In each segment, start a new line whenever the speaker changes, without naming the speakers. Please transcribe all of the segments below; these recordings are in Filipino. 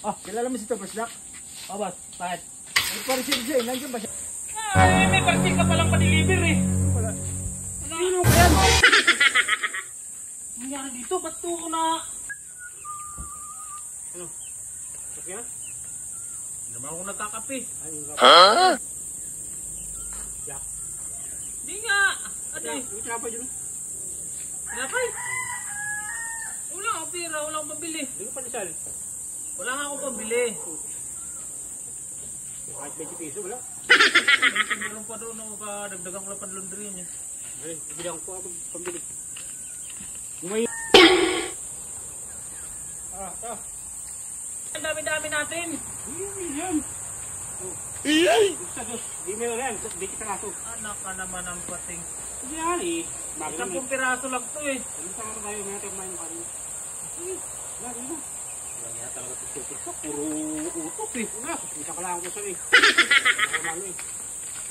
Ah, kilala mo si Topers Black?
Oh, boss. Bakit?
May pa-receive siya eh. Nandiyan ba siya?
Ay, may parcel ka palang pa-deliver eh.
Wala.
Ano?
Sino ba yan?
Ang nangyari dito? Ba't ito na...
Ano? Okay na?
Hindi naman ako nagkakape.
Ay, yung
Huh?
Yak.
Hindi nga. Ano eh?
May trapa dyan.
Napay? Wala akong pera. Wala akong pambili.
Hindi ko panisal.
Wala nga akong pambili.
Kahit 20 piso, wala.
Meron pa doon ako pa. Dagdagan ko lang pan-laundry yun eh.
Ay, ibilang ko ako pambili. May...
Ang dami-dami natin.
Yan.
Iyay!
Isa dos. Di mo yan. Di kita kaso.
Anak ka naman ang pating.
Hindi yan eh. Bakit naman?
10 piraso lang to eh.
Ano sa mga tayo? May natin kumain pa rin. Lagi na. Wala nga talaga ito. Puro utok eh. Wala. Isa ka lang ako sa eh. Ano eh.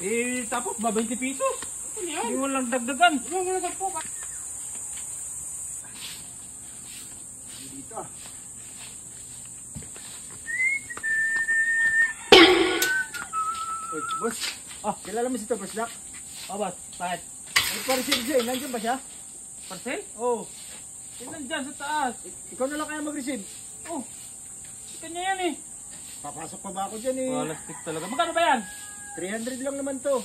Eh, tapos ba 20 pesos?
Ano yan?
Hindi mo lang dagdagan.
Ano nga nagpo ka? Dito ah. Uy, boss. Ah, kilala mo si Topers Black?
Oh, boss. Bakit?
May pa-receive siya eh. Nandiyan ba siya?
Parcel? Oo. Tingnan dyan sa taas.
Ikaw na lang kaya mag-receive.
Oh. Kanya yan eh.
Papasok pa ba ako dyan eh?
Walastik talaga. Magkano ba yan?
300 lang naman to.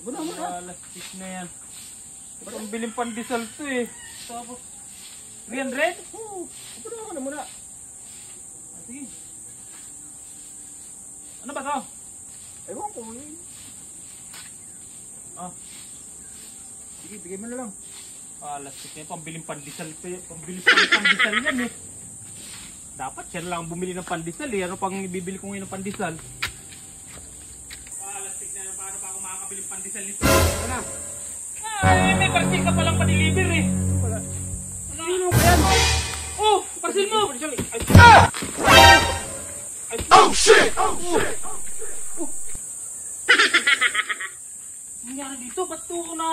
Abuna mo na.
Walastik na yan. Ito ang biling pandesal to eh. Tapos, 300?
Oo. Abuna mo na muna.
Ah, sige. Ano ba to?
Ewan ko eh.
Ah,
Sige, bigay mo na lang.
walastik na yan. Pambiling pandesal to eh. Pambiling pandesal yan eh. Dapat siya lang bumili ng pandesal eh. Ano pang ibibili ko ngayon ng pandesal? Walastik na yan. Paano pa ako makakabili ng pandesal nito?
Ano?
Ay, may parcel ka palang pa-deliver eh.
Wala.
Ano?
Sino ba yan?
Oh, parcel mo!
Ay,
Oh shit! Oh shit!
Ang nangyari dito? Ba't ito na...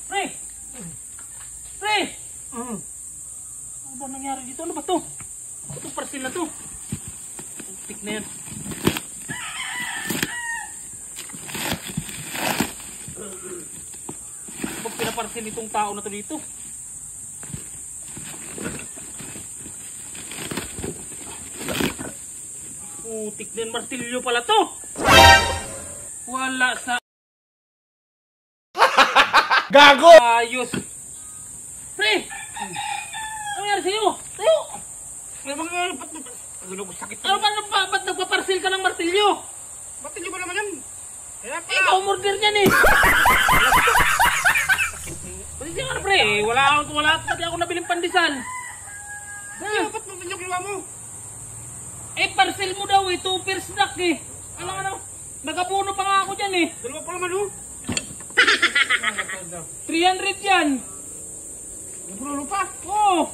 Pre! Pre! Ano ba nangyari dito? Ano ba ito? Itong parcel na ito. Tik na yan. Ano ba pinaparcel itong tao na ito dito? Putik na yan. Martilyo pala to. Wala sa...
Gago!
Ayos! Pre! Ano nangyari sa'yo? Tayo!
sakit
Ano ba? Ba't nagpaparcel ka ng martilyo?
Ba't hindi ba naman yan? Kaya pa.
Ikaw umorder niyan eh! Pasensya ka na pre eh. Wala pati ako nabiling pandesal.
Ba't mo yung ginawa mo?
Eh parcel mo daw eh. 2 per snack eh. Ano? Nagapuno pa nga ako dyan eh.
Dalawa pa naman oh.
300 yan.
Napuno pa.
Oo.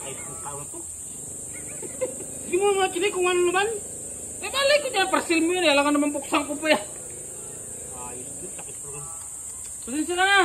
Ay, kung tao to. Hindi mo naman kinig kung ano naman.
Eh malay ko dyan. Parcel mo yun eh. Alam ka naman buksan ko pa yan.
Ayos din, sakit pa rin.
Pasensya ka na.